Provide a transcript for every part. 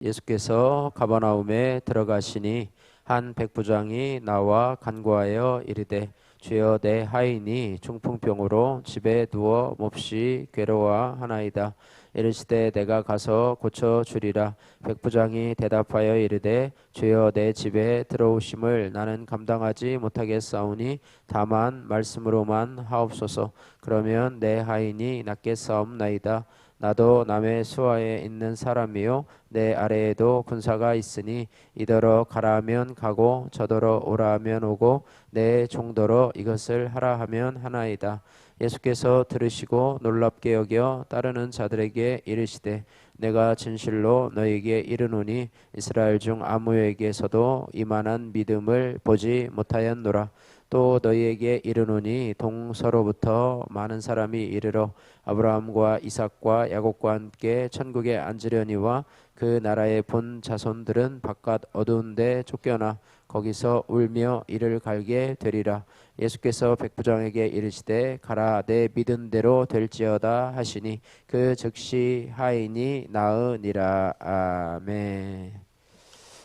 예수께서 가버나움에 들어가시니 한 백부장이 나와 간구하여 이르되 주여 내 하인이 중풍병으로 집에 누워 몹시 괴로워하나이다. 이르시되 내가 가서 고쳐 주리라. 백부장이 대답하여 이르되 주여 내 집에 들어오심을 나는 감당하지 못하겠사오니 다만 말씀으로만 하옵소서. 그러면 내 하인이 낫겠사옵나이다. 나도 남의 수하에 있는 사람이요 내 아래에도 군사가 있으니 이더러 가라 하면 가고 저더러 오라 하면 오고 내 종더러 이것을 하라 하면 하나이다. 예수께서 들으시고 놀랍게 여겨 따르는 자들에게 이르시되 내가 진실로 너희에게 이르노니 이스라엘 중 아무에게서도 이만한 믿음을 보지 못하였노라. 또 너희에게 이르노니 동서로부터 많은 사람이 이르러 아브라함과 이삭과 야곱과 함께 천국에 앉으려니와 그 나라의 본 자손들은 바깥 어두운 데 쫓겨나 거기서 울며 이를 갈게 되리라. 예수께서 백부장에게 이르시되 가라 내 믿은 대로 될지어다 하시니 그 즉시 하인이 나으니라. 아멘.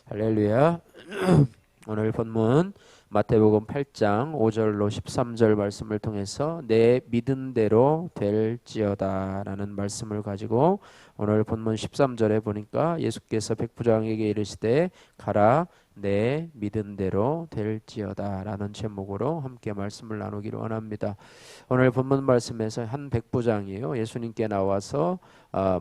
할렐루야. 오늘 본문 마태복음 8장 5절로 13절 말씀을 통해서 내 믿은 대로 될지어다 라는 말씀을 가지고 오늘 본문 13절에 보니까 예수께서 백부장에게 이르시되 가라 내 믿은 대로 될지어다 라는 제목으로 함께 말씀을 나누기를 원합니다. 오늘 본문 말씀에서 한 백부장이요 예수님께 나와서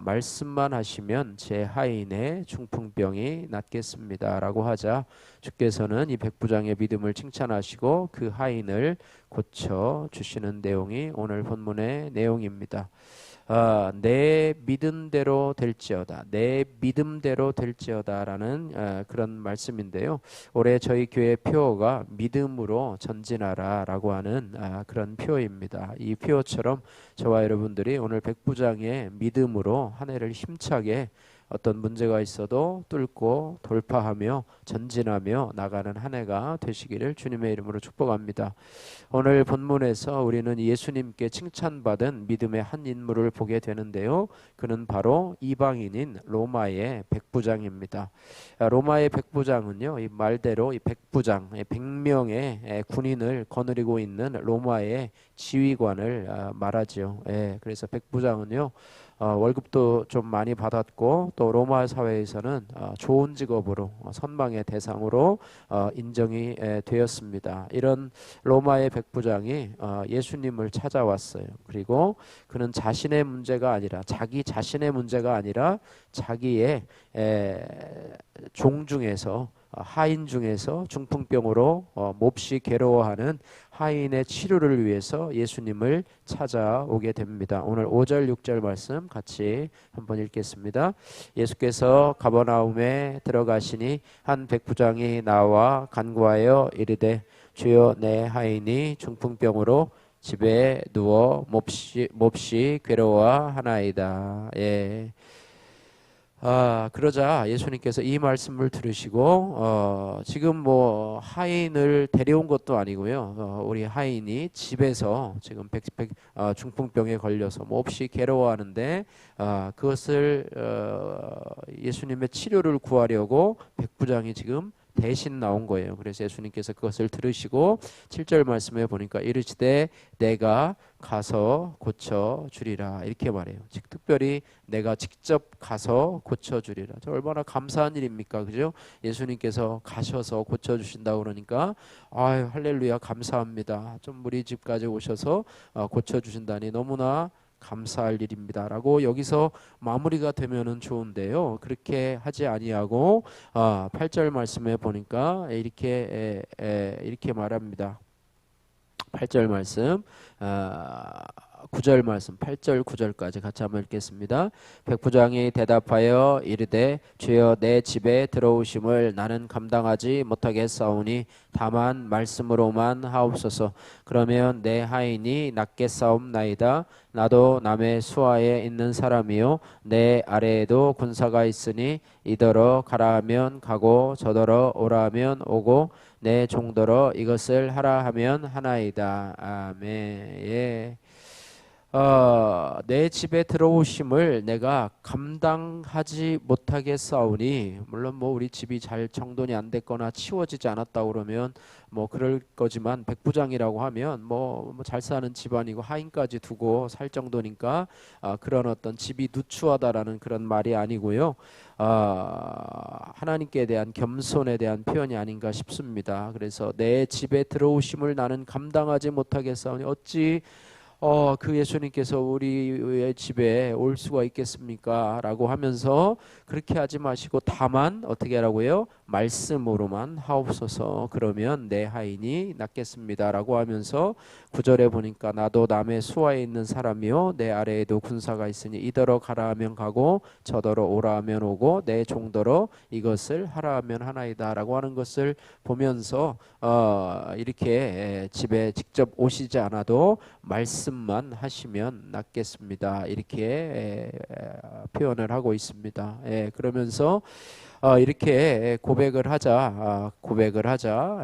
말씀만 하시면 제 하인의 중풍병이 낫겠습니다 라고 하자 주께서는 이 백부장의 믿음을 칭찬하시고 그 하인을 고쳐 주시는 내용이 오늘 본문의 내용입니다. 내 믿은 대로 될지어다, 내 믿음대로 될지어다라는 그런 말씀인데요. 올해 저희 교회 표어가 믿음으로 전진하라라고 하는 그런 표어입니다. 이 표어처럼 저와 여러분들이 오늘 백부장의 믿음으로 한 해를 힘차게 어떤 문제가 있어도 뚫고 돌파하며 전진하며 나가는 한 해가 되시기를 주님의 이름으로 축복합니다. 오늘 본문에서 우리는 예수님께 칭찬받은 믿음의 한 인물을 보게 되는데요. 그는 바로 이방인인 로마의 백부장입니다. 로마의 백부장은요, 이 말대로 이 백부장, 100명의 군인을 거느리고 있는 로마의 지휘관을 말하죠. 그래서 백부장은요, 월급도 좀 많이 받았고 또 로마 사회에서는 좋은 직업으로 선망의 대상으로 인정이 되었습니다. 이런 로마의 백부장이 예수님을 찾아왔어요. 그리고 그는 자신의 문제가 아니라 자기 자신의 문제가 아니라 자기의 종 중에서 하인 중에서 중풍병으로 몹시 괴로워하는 하인의 치료를 위해서 예수님을 찾아오게 됩니다. 오늘 5절 6절 말씀 같이 한번 읽겠습니다. 예수께서 가버나움에 들어가시니 한 백부장이 나와 간구하여 이르되 주여 내 하인이 중풍병으로 집에 누워 몹시 괴로워하나이다. 그러자 예수님께서 이 말씀을 들으시고 지금 뭐 하인을 데려온 것도 아니고요. 우리 하인이 집에서 지금 중풍병에 걸려서 몹시 괴로워하는데 그것을 예수님의 치료를 구하려고 백부장이 지금 대신 나온 거예요. 그래서 예수님께서 그것을 들으시고 7절 말씀에 보니까 이르시되 내가 가서 고쳐 주리라 이렇게 말해요. 즉 특별히 내가 직접 가서 고쳐 주리라. 얼마나 감사한 일입니까? 그죠? 예수님께서 가셔서 고쳐 주신다고 그러니까 아유 할렐루야 감사합니다. 좀 우리 집까지 오셔서 고쳐 주신다니 너무나 감사할 일입니다 라고 여기서 마무리가 되면은 좋은데요, 그렇게 하지 아니하고 8절 말씀에 보니까 이렇게 말합니다. 8절 말씀 9절 말씀 8절 9절까지 같이 한번 읽겠습니다. 백부장이 대답하여 이르되 주여 내 집에 들어오심을 나는 감당하지 못하겠사오니 다만 말씀으로만 하옵소서. 그러면 내 하인이 낫겠사옵나이다. 나도 남의 수하에 있는 사람이요 내 아래에도 군사가 있으니 이더러 가라 하면 가고 저더러 오라 하면 오고 내 종더러 이것을 하라 하면 하나이다. 아멘. 내 집에 들어오심을 내가 감당하지 못하겠사오니, 물론 뭐 우리 집이 잘 정돈이 안 됐거나 치워지지 않았다 그러면 뭐 그럴 거지만, 백부장이라고 하면 뭐 잘 사는 집안이고 하인까지 두고 살 정도니까 그런 어떤 집이 누추하다라는 그런 말이 아니고요. 하나님께 대한 겸손에 대한 표현이 아닌가 싶습니다. 그래서 내 집에 들어오심을 나는 감당하지 못하겠사오니 어찌 그 예수님께서 우리의 집에 올 수가 있겠습니까? 라고 하면서 그렇게 하지 마시고 다만 어떻게 하라고요? 말씀으로만 하옵소서. 그러면 내 하인이 낫겠습니다. 라고 하면서 9절에 보니까 나도 남의 수하에 있는 사람이요 내 아래에도 군사가 있으니 이더러 가라 하면 가고 저더러 오라 하면 오고 내 종더러 이것을 하라 하면 하나이다. 라고 하는 것을 보면서 이렇게 집에 직접 오시지 않아도 말씀만 하시면 낫겠습니다. 이렇게 표현을 하고 있습니다. 그러면서 이렇게 고백을 하자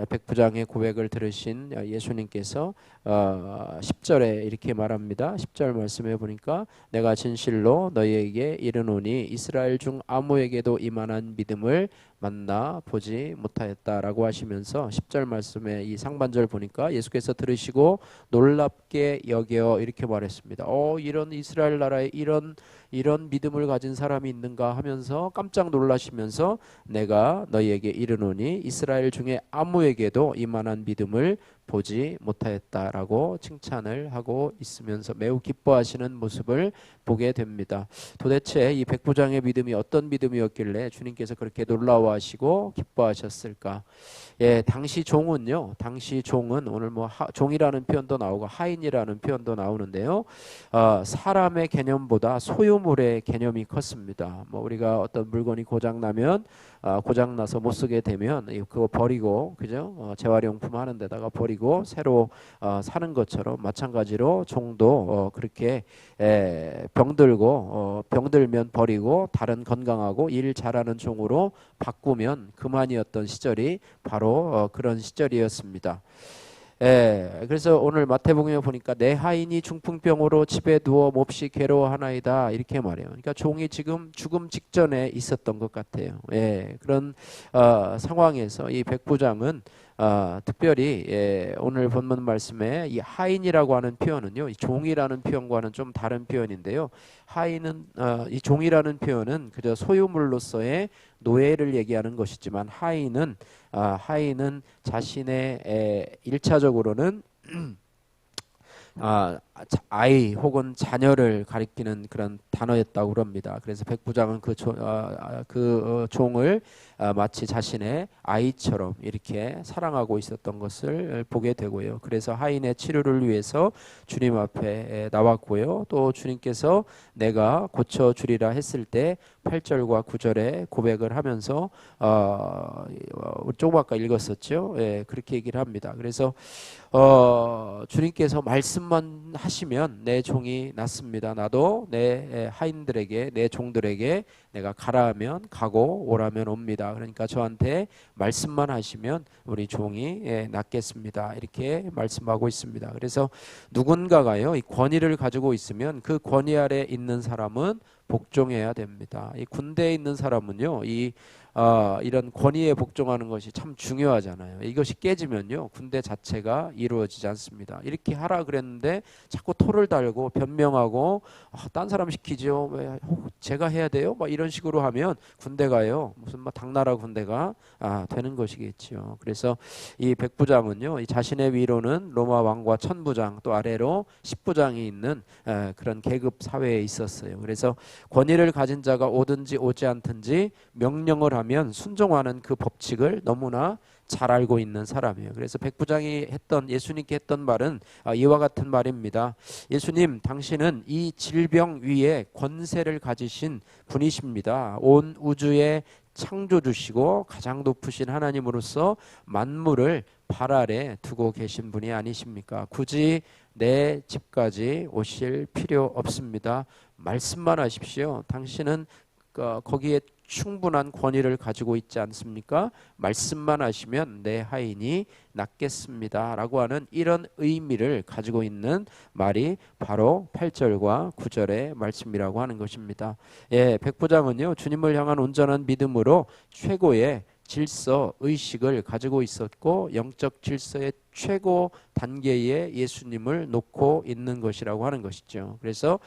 백부장의 고백을 들으신 예수님께서 10절에 이렇게 말합니다. 10절 말씀해 보니까 내가 진실로 너희에게 이르노니 이스라엘 중 아무에게도 이만한 믿음을 만나 보지 못하였다라고 하시면서 10절 말씀에 이 상반절 보니까 예수께서 들으시고 놀랍게 여겨 이렇게 말했습니다. 이런 이스라엘 나라에 이런 믿음을 가진 사람이 있는가 하면서 깜짝 놀라시면서 내가 너희에게 이르노니 이스라엘 중에 아무에게도 이만한 믿음을 보지 못하였다라고 칭찬을 하고 있으면서 매우 기뻐하시는 모습을 보게 됩니다. 도대체 이 백부장의 믿음이 어떤 믿음이었길래 주님께서 그렇게 놀라워하시고 기뻐하셨을까? 당시 종은 오늘 뭐 종이라는 표현도 나오고 하인이라는 표현도 나오는데요. 사람의 개념보다 소유물의 개념이 컸습니다. 뭐 우리가 어떤 물건이 고장나면 고장나서 못 쓰게 되면 그거 버리고, 그죠? 재활용품 하는 데다가 버리고 새로 사는 것처럼 마찬가지로 종도 그렇게 병들면 버리고 다른 건강하고 일 잘하는 종으로 바꾸면 그만이었던 시절이 바로 그런 시절이었습니다. 그래서 오늘 마태복음에 보니까 내 하인이 중풍병으로 집에 누워 몹시 괴로워하나이다 이렇게 말해요. 그러니까 종이 지금 죽음 직전에 있었던 것 같아요. 그런 상황에서 이 백부장은 특별히 오늘 본문 말씀에 이 하인이라고 하는 표현은요, 이 종이라는 표현과는 좀 다른 표현인데요. 하인은 이 종이라는 표현은 그저 소유물로서의 노예를 얘기하는 것이지만 하인은 자신의 1차적으로는 아이 혹은 자녀를 가리키는 그런 단어였다고 합니다. 그래서 백부장은 그 종을 마치 자신의 아이처럼 이렇게 사랑하고 있었던 것을 보게 되고요. 그래서 하인의 치료를 위해서 주님 앞에 나왔고요. 또 주님께서 내가 고쳐주리라 했을 때 8절과 9절에 고백을 하면서 조금 아까 읽었었죠. 그렇게 얘기를 합니다. 그래서 주님께서 말씀만 하시면 내 종이 낫습니다. 나도 내 하인들에게, 내 종들에게 내가 가라 하면 가고 오라면 옵니다. 그러니까 저한테 말씀만 하시면 우리 종이 낫겠습니다. 이렇게 말씀하고 있습니다. 그래서 누군가가요, 이 권위를 가지고 있으면 그 권위 아래 있는 사람은 복종해야 됩니다. 이 군대에 있는 사람은요, 이런 권위에 복종하는 것이 참 중요하잖아요. 이것이 깨지면요, 군대 자체가 이루어지지 않습니다. 이렇게 하라 그랬는데 자꾸 토를 달고 변명하고 딴 사람 시키죠. 왜 제가 해야 돼요? 막 이런 식으로 하면 군대가요, 무슨 막 당나라 군대가 되는 것이겠지요. 그래서 이 백부장은요, 이 자신의 위로는 로마 왕과 천부장, 또 아래로 십부장이 있는 그런 계급 사회에 있었어요. 그래서 권위를 가진 자가 오든지 오지 않든지 명령을 하면 순종하는 그 법칙을 너무나 잘 알고 있는 사람이에요. 그래서 백부장이 예수님께 했던 말은 이와 같은 말입니다. 예수님, 당신은 이 질병 위에 권세를 가지신 분이십니다. 온 우주의 창조주시고 가장 높으신 하나님으로서 만물을 발 아래 두고 계신 분이 아니십니까? 굳이 내 집까지 오실 필요 없습니다. 말씀만 하십시오. 당신은 거기에 충분한 권위를 가지고 있지 않습니까? 말씀만 하시면 내 하인이 낫겠습니다 라고 하는 이런 의미를 가지고 있는 말이 바로 8절과 9절의 말씀이라고 하는 것입니다. 예, 백부장은요, 주님을 향한 온전한 믿음으로 최고의 질서, 의식을 가지고 있었고 영적 질서의 최고 단계에 예수님을 놓고 있는 것이라고 하는 것이죠. 그래서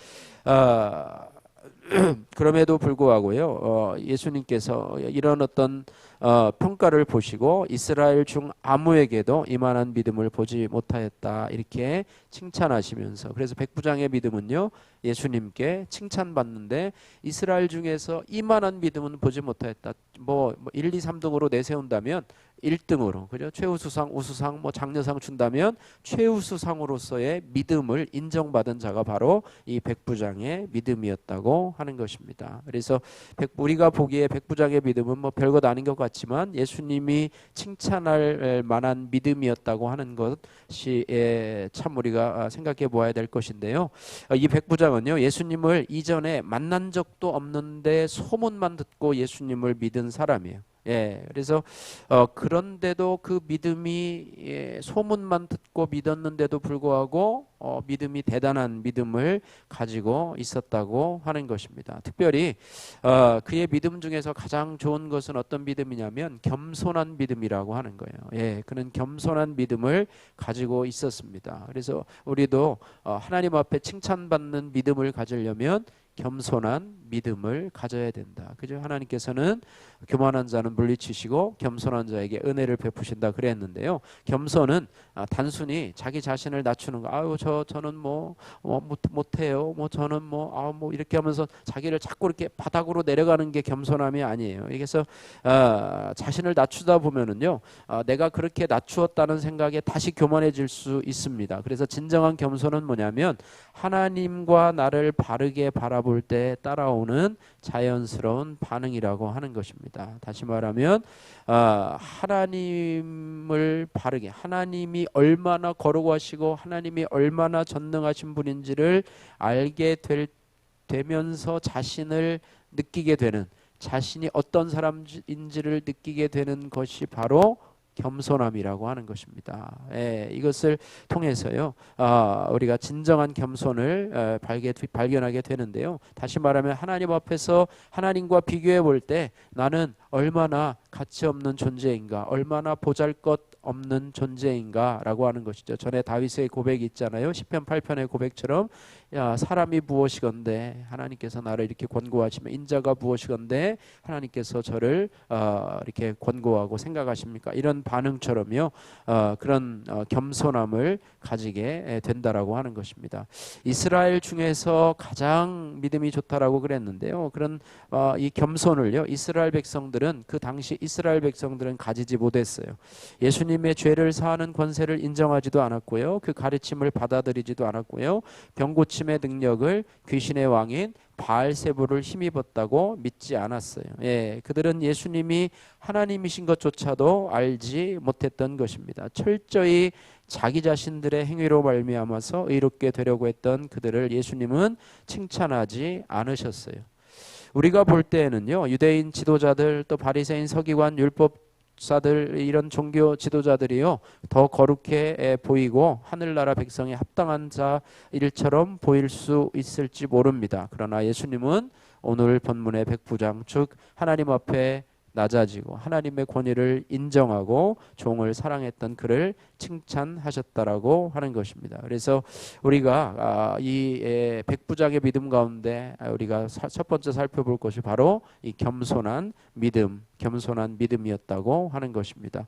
그럼에도 불구하고요, 예수님께서 이런 어떤 평가를 보시고 이스라엘 중 아무에게도 이만한 믿음을 보지 못하였다 이렇게 칭찬하시면서, 그래서 백부장의 믿음은요 예수님께 칭찬받는데 이스라엘 중에서 이만한 믿음은 보지 못하였다. 뭐 1, 2, 3등으로 내세운다면 1등으로, 그죠? 최우수상, 우수상, 뭐 장려상 준다면 최우수상으로서의 믿음을 인정받은 자가 바로 이 백부장의 믿음이었다고 하는 것입니다. 그래서 우리가 보기에 백부장의 믿음은 뭐 별것 아닌 것 같지만 예수님이 칭찬할 만한 믿음이었다고 하는 것이 참 우리가 생각해 보아야 될 것인데요. 이 백부장은요, 예수님을 이전에 만난 적도 없는데 소문만 듣고 예수님을 믿은 사람이에요. 예, 그래서 그런데도 그 믿음이 소문만 듣고 믿었는데도 불구하고 믿음이 대단한 믿음을 가지고 있었다고 하는 것입니다. 특별히 그의 믿음 중에서 가장 좋은 것은 어떤 믿음이냐면 겸손한 믿음이라고 하는 거예요. 예, 그는 겸손한 믿음을 가지고 있었습니다. 그래서 우리도 하나님 앞에 칭찬받는 믿음을 가지려면 겸손한 믿음을 가져야 된다. 그죠? 하나님께서는 교만한 자는 물리치시고 겸손한 자에게 은혜를 베푸신다 그랬는데요. 겸손은 단순히 자기 자신을 낮추는 거. 아유 저는 못해요. 저는 이렇게 하면서 자기를 자꾸 이렇게 바닥으로 내려가는 게 겸손함이 아니에요. 그래서 자신을 낮추다 보면은요, 내가 그렇게 낮추었다는 생각에 다시 교만해질 수 있습니다. 그래서 진정한 겸손은 뭐냐면 하나님과 나를 바르게 바라볼 때 따라오는 자연스러운 반응이라고 하는 것입니다. 다시 말하면 하나님을 바르게, 하나님이 얼마나 거룩하시고 하나님이 얼마나 전능하신 분인지를 알게 되면서 자신을 느끼게 되는, 자신이 어떤 사람인지를 느끼게 되는 것이 바로 겸손함이라고 하는 것입니다. 예, 이것을 통해서요, 우리가 진정한 겸손을 발견하게 되는데요. 다시 말하면 하나님 앞에서 하나님과 비교해 볼 때 나는 얼마나 가치 없는 존재인가, 얼마나 보잘것없는 존재인가라고 하는 것이죠. 전에 다윗의 고백이 있잖아요. 시편 8편의 고백처럼, 야, 사람이 무엇이건대 하나님께서 나를 이렇게 권고하시며, 인자가 무엇이건대 하나님께서 저를 이렇게 권고하고 생각하십니까? 이런 반응처럼요, 그런 겸손함을 가지게 된다라고 하는 것입니다. 이스라엘 중에서 가장 믿음이 좋다라고 그랬는데요. 그런 이 겸손을요, 이스라엘 백성들은, 그 당시 이스라엘 백성들은 가지지 못했어요. 예수님의 죄를 사하는 권세를 인정하지도 않았고요, 그 가르침을 받아들이지도 않았고요, 병고침의 능력을 귀신의 왕인 바알세부를 힘입었다고 믿지 않았어요. 예, 그들은 예수님이 하나님이신 것조차도 알지 못했던 것입니다. 철저히 자기 자신들의 행위로 말미암아서 의롭게 되려고 했던 그들을 예수님은 칭찬하지 않으셨어요. 우리가 볼 때에는요, 유대인 지도자들, 또 바리새인, 서기관, 율법사들, 이런 종교 지도자들이요, 더 거룩해 보이고 하늘나라 백성에 합당한 자일처럼 보일 수 있을지 모릅니다. 그러나 예수님은 오늘 본문의 백부장, 즉 하나님 앞에 낮아지고 하나님의 권위를 인정하고 종을 사랑했던 그를 칭찬하셨다라고 하는 것입니다. 그래서 우리가 이 백부장의 믿음 가운데 우리가 첫 번째 살펴볼 것이 바로 이 겸손한 믿음, 겸손한 믿음이었다고 하는 것입니다.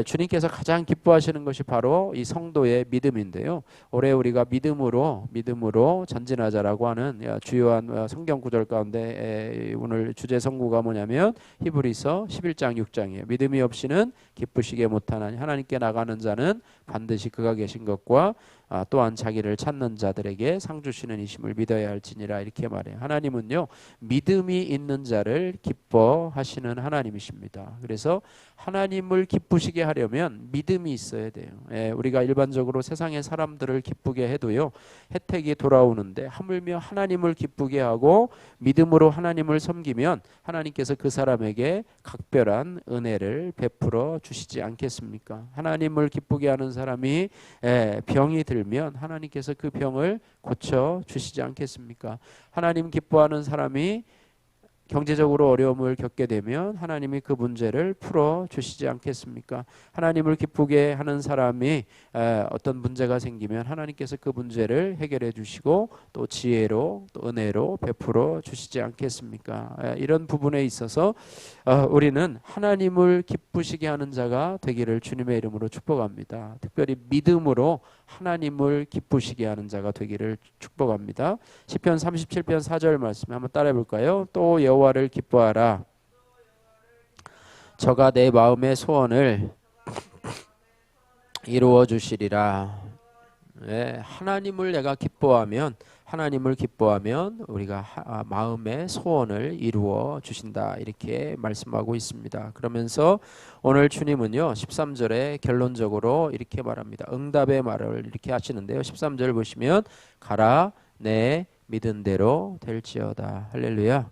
주님께서 가장 기뻐하시는 것이 바로 이 성도의 믿음인데요. 올해 우리가 믿음으로 전진하자라고 하는 주요한 성경 구절 가운데 오늘 주제 성구가 뭐냐면 히브리서 11장 6장이에요. 믿음이 없이는 기쁘시게 못하나니 하나님께 나가는 자는 반드시 그가 계신 것과 또한 자기를 찾는 자들에게 상 주시는 이심을 믿어야 할지니라 이렇게 말해요. 하나님은요 믿음이 있는 자를 기뻐하시는 하나님이십니다. 그래서 하나님을 기쁘시게 하려면 믿음이 있어야 돼요. 우리가 일반적으로 세상의 사람들을 기쁘게 해도요 혜택이 돌아오는데 하물며 하나님을 기쁘게 하고 믿음으로 하나님을 섬기면 하나님께서 그 사람에게 각별한 은혜를 베풀어 주시지 않겠습니까? 하나님을 기쁘게 하는 사람이 병이 들면 하나님께서 그 병을 고쳐 주시지 않겠습니까? 하나님 기뻐하는 사람이 경제적으로 어려움을 겪게 되면 하나님이 그 문제를 풀어 주시지 않겠습니까? 하나님을 기쁘게 하는 사람이 어떤 문제가 생기면 하나님께서 그 문제를 해결해 주시고 또 지혜로 또 은혜로 베풀어 주시지 않겠습니까? 이런 부분에 있어서 우리는 하나님을 기쁘시게 하는 자가 되기를 주님의 이름으로 축복합니다. 특별히 믿음으로 하나님을 기쁘시게 하는 자가 되기를 축복합니다. 시편 37편 4절 말씀 한번 따라해 볼까요? 또 여호와를 기뻐하라. 저가 내 마음의 소원을 이루어 주시리라. 하나님을 내가 기뻐하면 우리가 마음의 소원을 이루어 주신다 이렇게 말씀하고 있습니다. 그러면서 오늘 주님은요 13절에 결론적으로 이렇게 말합니다. 응답의 말을 이렇게 하시는데요. 13절 보시면 가라 내 믿은 대로 될지어다. 할렐루야.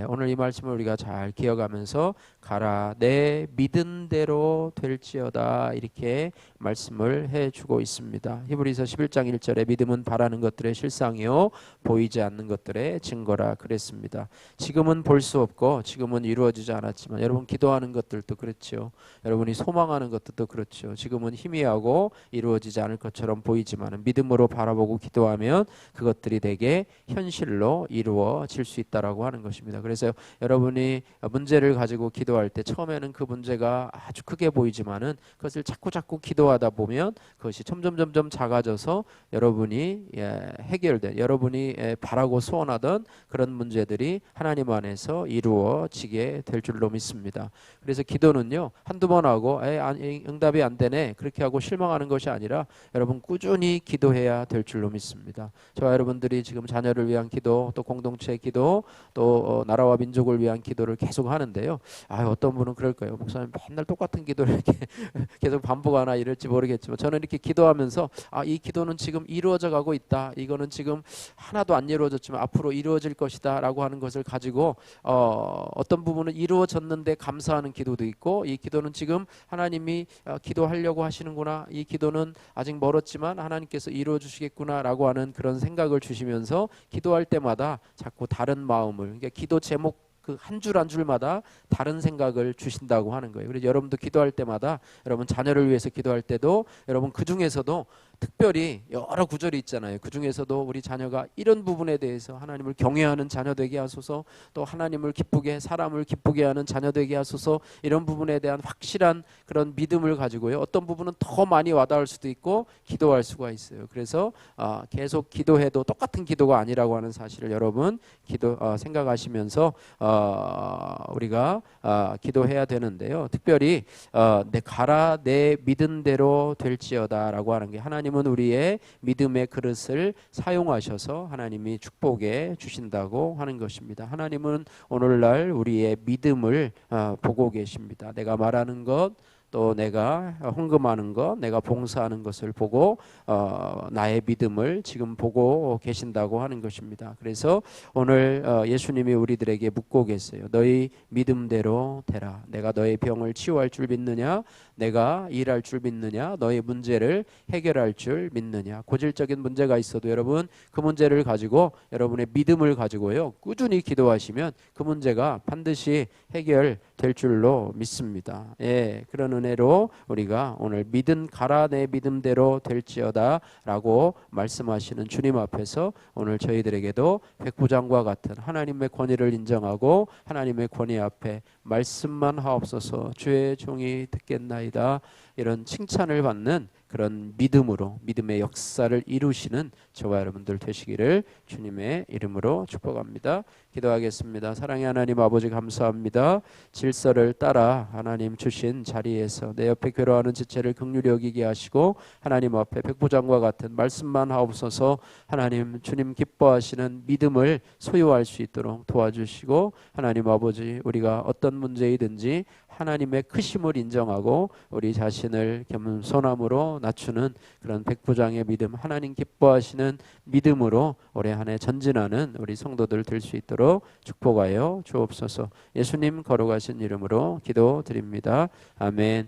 오늘 이 말씀을 우리가 잘 기억하면서 가라 내 믿은 대로 될지어다 이렇게 말씀을 해주고 있습니다. 히브리서 11장 1절에 믿음은 바라는 것들의 실상이요 보이지 않는 것들의 증거라 그랬습니다. 지금은 볼 수 없고 지금은 이루어지지 않았지만 여러분 기도하는 것들도 그렇죠. 여러분이 소망하는 것들도 그렇죠. 지금은 희미하고 이루어지지 않을 것처럼 보이지만 믿음으로 바라보고 기도하면 그것들이 되게 현실로 이루어질 수 있다라고 하는 것입니다. 그래서 여러분이 문제를 가지고 기도할 때 처음에는 그 문제가 아주 크게 보이지만은 그것을 자꾸 기도하다 보면 그것이 점점 작아져서 여러분이 해결된 여러분이 바라고 소원하던 그런 문제들이 하나님 안에서 이루어지게 될 줄로 믿습니다. 그래서 기도는요 한두 번 하고 응답이 안 되네 그렇게 하고 실망하는 것이 아니라 여러분 꾸준히 기도해야 될 줄로 믿습니다. 저와 여러분들이 지금 자녀를 위한 기도 또 공동체 기도 또 나라와 민족을 위한 기도를 계속 하는데요. 어떤 분은 그럴 거예요. 목사님 맨날 똑같은 기도를 이렇게 계속 반복하나 이럴지 모르겠지만 저는 이렇게 기도하면서 이 기도는 지금 이루어져 가고 있다. 이거는 지금 하나도 안 이루어졌지만 앞으로 이루어질 것이다 라고 하는 것을 가지고 어떤 부분은 이루어졌는데 감사하는 기도도 있고 이 기도는 지금 하나님이 기도하려고 하시는구나. 이 기도는 아직 멀었지만 하나님께서 이루어 주시겠구나 라고 하는 그런 생각을 주시면서 기도할 때마다 자꾸 다른 마음을 그러니까 기도 제목 그 한 줄 한 줄마다 다른 생각을 주신다고 하는 거예요. 그래서 여러분도 기도할 때마다 여러분 자녀를 위해서 기도할 때도 여러분 그 중에서도 특별히 여러 구절이 있잖아요. 그 중에서도 우리 자녀가 이런 부분에 대해서 하나님을 경외하는 자녀 되게 하소서 또 하나님을 기쁘게 사람을 기쁘게 하는 자녀 되게 하소서 이런 부분에 대한 확실한 그런 믿음을 가지고요. 어떤 부분은 더 많이 와닿을 수도 있고 기도할 수가 있어요. 그래서 계속 기도해도 똑같은 기도가 아니라고 하는 사실을 여러분 생각하시면서 우리가 기도해야 되는데요. 특별히 가라 내 믿은 대로 될지어다라고 하는 게 하나님은 우리의 믿음의 그릇을 사용하셔서 하나님이 축복해 주신다고 하는 것입니다. 하나님은 오늘날 우리의 믿음을 보고 계십니다. 내가 말하는 것 또 내가 헌금하는 것, 내가 봉사하는 것을 보고 나의 믿음을 지금 보고 계신다고 하는 것입니다. 그래서 오늘 예수님이 우리들에게 묻고 계세요. 너희 믿음대로 되라. 내가 너의 병을 치유할 줄 믿느냐? 내가 일할 줄 믿느냐? 너의 문제를 해결할 줄 믿느냐? 고질적인 문제가 있어도 여러분 그 문제를 가지고 여러분의 믿음을 가지고요 꾸준히 기도하시면 그 문제가 반드시 해결될 줄로 믿습니다. 그런 은혜로 우리가 오늘 가라 내 믿음대로 될지어다 라고 말씀하시는 주님 앞에서 오늘 저희들에게도 백부장과 같은 하나님의 권위를 인정하고 하나님의 권위 앞에 말씀만 하옵소서 주의 종이 듣겠나이다 이런 칭찬을 받는 그런 믿음으로 믿음의 역사를 이루시는 저와 여러분들 되시기를 주님의 이름으로 축복합니다. 기도하겠습니다. 사랑의 하나님 아버지 감사합니다. 질서를 따라 하나님 주신 자리에서 내 옆에 괴로워하는 지체를 긍휼히 여기게 하시고 하나님 앞에 백부장과 같은 말씀만 하옵소서. 하나님 주님 기뻐하시는 믿음을 소유할 수 있도록 도와주시고 하나님 아버지 우리가 어떤 문제이든지 하나님의 크심을 인정하고 우리 자신을 겸손함으로 낮추는 그런 백부장의 믿음, 하나님 기뻐하시는 믿음으로 올해 한 해 전진하는 우리 성도들 될 수 있도록 축복하여 주옵소서. 예수님 거룩하신 이름으로 기도드립니다. 아멘.